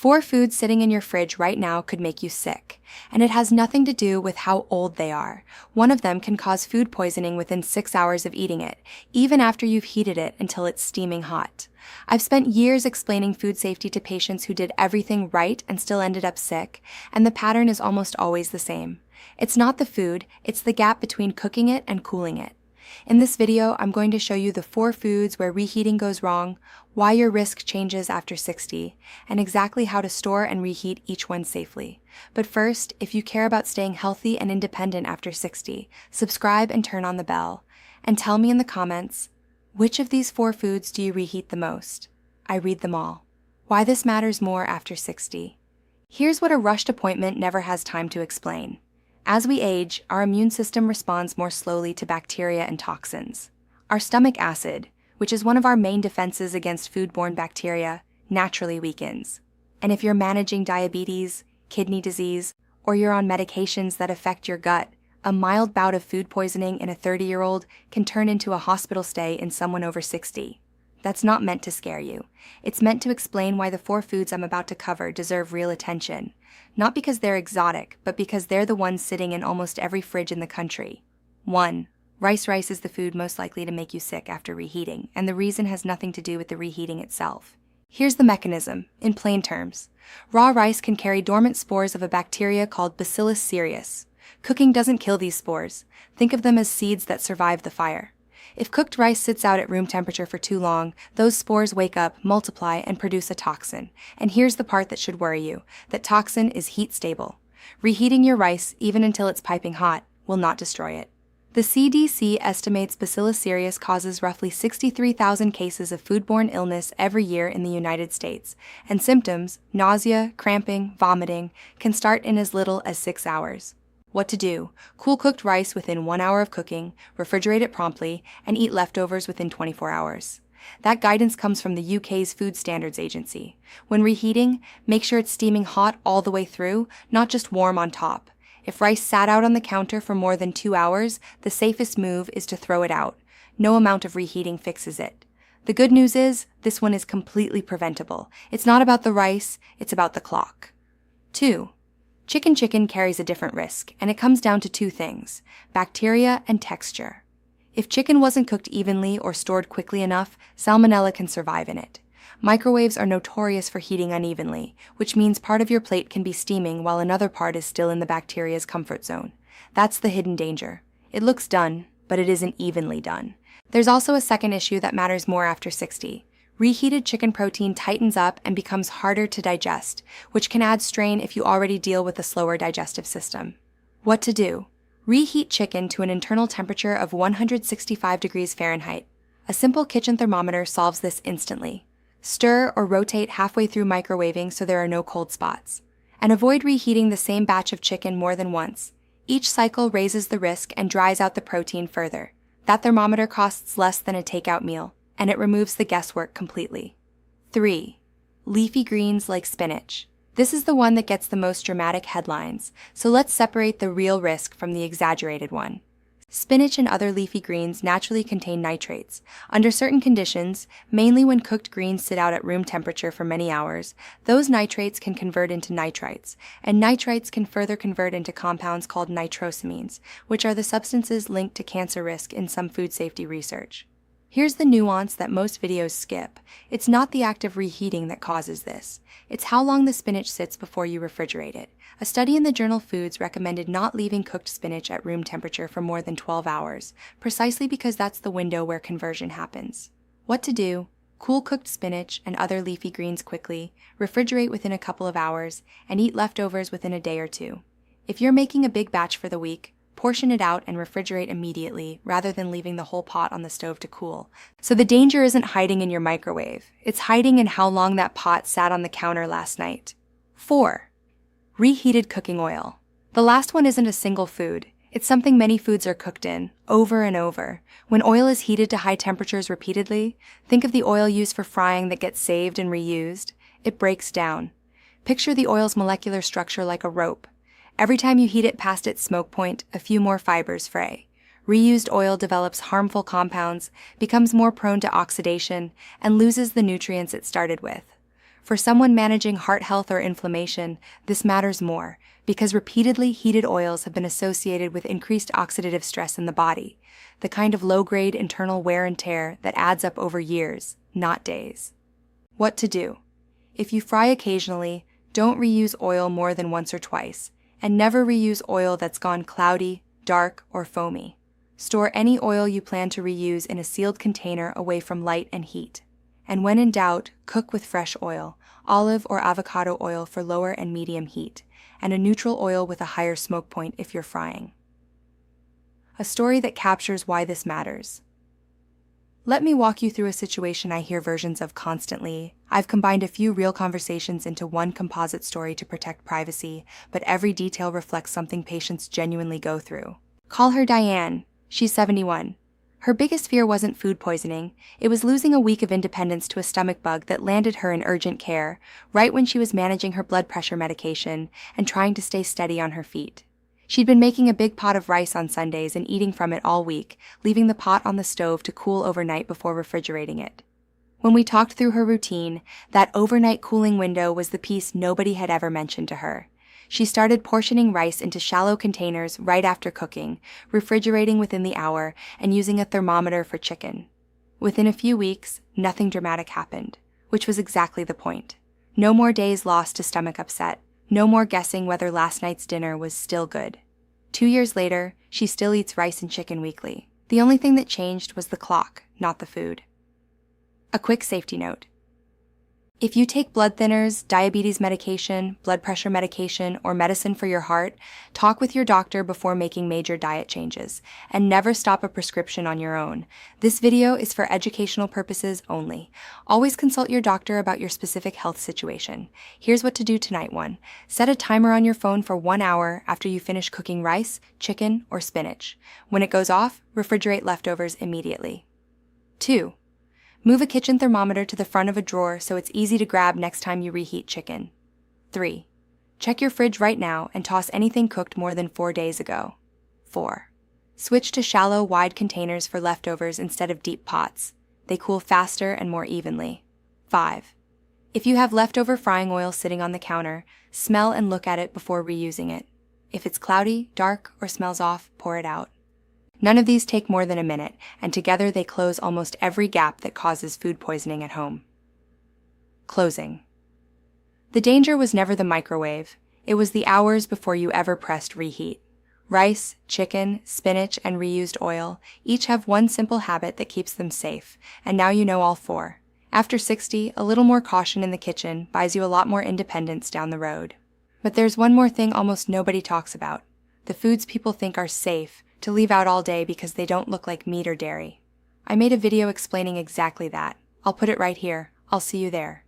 4 foods sitting in your fridge right now could make you sick, and it has nothing to do with how old they are. One of them can cause food poisoning within 6 hours of eating it, even after you've heated it until it's steaming hot. I've spent years explaining food safety to patients who did everything right and still ended up sick, and the pattern is almost always the same. It's not the food, it's the gap between cooking it and cooling it. In this video, I'm going to show you the 4 foods where reheating goes wrong, why your risk changes after 60, and exactly how to store and reheat each one safely. But first, if you care about staying healthy and independent after 60, subscribe and turn on the bell. And tell me in the comments, which of these 4 foods do you reheat the most? I read them all. Why this matters more after 60. Here's what a rushed appointment never has time to explain. As we age, our immune system responds more slowly to bacteria and toxins. Our stomach acid, which is one of our main defenses against foodborne bacteria, naturally weakens. And if you're managing diabetes, kidney disease, or you're on medications that affect your gut, a mild bout of food poisoning in a 30-year-old can turn into a hospital stay in someone over 60. That's not meant to scare you. It's meant to explain why the 4 foods I'm about to cover deserve real attention. Not because they're exotic, but because they're the ones sitting in almost every fridge in the country. 1. Rice is the food most likely to make you sick after reheating, and the reason has nothing to do with the reheating itself. Here's the mechanism, in plain terms. Raw rice can carry dormant spores of a bacteria called Bacillus cereus. Cooking doesn't kill these spores. Think of them as seeds that survive the fire. If cooked rice sits out at room temperature for too long, those spores wake up, multiply, and produce a toxin. And here's the part that should worry you. That toxin is heat stable. Reheating your rice, even until it's piping hot, will not destroy it. The CDC estimates Bacillus cereus causes roughly 63,000 cases of foodborne illness every year in the United States, and symptoms, nausea, cramping, vomiting, can start in as little as 6 hours. What to do? Cool cooked rice within 1 hour of cooking, refrigerate it promptly, and eat leftovers within 24 hours. That guidance comes from the UK's Food Standards Agency. When reheating, make sure it's steaming hot all the way through, not just warm on top. If rice sat out on the counter for more than 2 hours, the safest move is to throw it out. No amount of reheating fixes it. The good news is, this one is completely preventable. It's not about the rice, it's about the clock. 2. Chicken carries a different risk, and it comes down to 2 things: bacteria and texture. If chicken wasn't cooked evenly or stored quickly enough, salmonella can survive in it. Microwaves are notorious for heating unevenly, which means part of your plate can be steaming while another part is still in the bacteria's comfort zone. That's the hidden danger. It looks done, but it isn't evenly done. There's also a second issue that matters more after 60. Reheated chicken protein tightens up and becomes harder to digest, which can add strain if you already deal with a slower digestive system. What to do? Reheat chicken to an internal temperature of 165 degrees Fahrenheit. A simple kitchen thermometer solves this instantly. Stir or rotate halfway through microwaving so there are no cold spots. And avoid reheating the same batch of chicken more than once. Each cycle raises the risk and dries out the protein further. That thermometer costs less than a takeout meal, and it removes the guesswork completely. 3. Leafy greens like spinach. This is the one that gets the most dramatic headlines, so let's separate the real risk from the exaggerated one. Spinach and other leafy greens naturally contain nitrates. Under certain conditions, mainly when cooked greens sit out at room temperature for many hours, those nitrates can convert into nitrites, and nitrites can further convert into compounds called nitrosamines, which are the substances linked to cancer risk in some food safety research. Here's the nuance that most videos skip. It's not the act of reheating that causes this. It's how long the spinach sits before you refrigerate it. A study in the journal Foods recommended not leaving cooked spinach at room temperature for more than 12 hours, precisely because that's the window where conversion happens. What to do? Cool cooked spinach and other leafy greens quickly, refrigerate within a couple of hours, and eat leftovers within a day or 2. If you're making a big batch for the week, portion it out and refrigerate immediately rather than leaving the whole pot on the stove to cool. So the danger isn't hiding in your microwave. It's hiding in how long that pot sat on the counter last night. 4. Reheated cooking oil. The last one isn't a single food. It's something many foods are cooked in, over and over. When oil is heated to high temperatures repeatedly, think of the oil used for frying that gets saved and reused. It breaks down. Picture the oil's molecular structure like a rope. Every time you heat it past its smoke point, a few more fibers fray. Reused oil develops harmful compounds, becomes more prone to oxidation, and loses the nutrients it started with. For someone managing heart health or inflammation, this matters more, because repeatedly heated oils have been associated with increased oxidative stress in the body, the kind of low-grade internal wear and tear that adds up over years, not days. What to do? If you fry occasionally, don't reuse oil more than once or twice, and never reuse oil that's gone cloudy, dark, or foamy. Store any oil you plan to reuse in a sealed container away from light and heat. And when in doubt, cook with fresh oil, olive or avocado oil for lower and medium heat, and a neutral oil with a higher smoke point if you're frying. A story that captures why this matters. Let me walk you through a situation I hear versions of constantly. I've combined a few real conversations into one composite story to protect privacy, but every detail reflects something patients genuinely go through. Call her Diane. She's 71. Her biggest fear wasn't food poisoning. It was losing a week of independence to a stomach bug that landed her in urgent care, right when she was managing her blood pressure medication and trying to stay steady on her feet. She'd been making a big pot of rice on Sundays and eating from it all week, leaving the pot on the stove to cool overnight before refrigerating it. When we talked through her routine, that overnight cooling window was the piece nobody had ever mentioned to her. She started portioning rice into shallow containers right after cooking, refrigerating within the hour, and using a thermometer for chicken. Within a few weeks, nothing dramatic happened, which was exactly the point. No more days lost to stomach upset. No more guessing whether last night's dinner was still good. 2 years later, she still eats rice and chicken weekly. The only thing that changed was the clock, not the food. A quick safety note. If you take blood thinners, diabetes medication, blood pressure medication, or medicine for your heart, talk with your doctor before making major diet changes, and never stop a prescription on your own. This video is for educational purposes only. Always consult your doctor about your specific health situation. Here's what to do tonight. 1. Set a timer on your phone for 1 hour after you finish cooking rice, chicken, or spinach. When it goes off, refrigerate leftovers immediately. 2. Move a kitchen thermometer to the front of a drawer so it's easy to grab next time you reheat chicken. 3. Check your fridge right now and toss anything cooked more than 4 days ago. 4. Switch to shallow, wide containers for leftovers instead of deep pots. They cool faster and more evenly. 5. If you have leftover frying oil sitting on the counter, smell and look at it before reusing it. If it's cloudy, dark, or smells off, pour it out. None of these take more than a minute, and together they close almost every gap that causes food poisoning at home. Closing. The danger was never the microwave. It was the hours before you ever pressed reheat. Rice, chicken, spinach, and reused oil each have one simple habit that keeps them safe, and now you know all 4. After 60, a little more caution in the kitchen buys you a lot more independence down the road. But there's one more thing almost nobody talks about. The foods people think are safe to leave out all day because they don't look like meat or dairy. I made a video explaining exactly that. I'll put it right here. I'll see you there.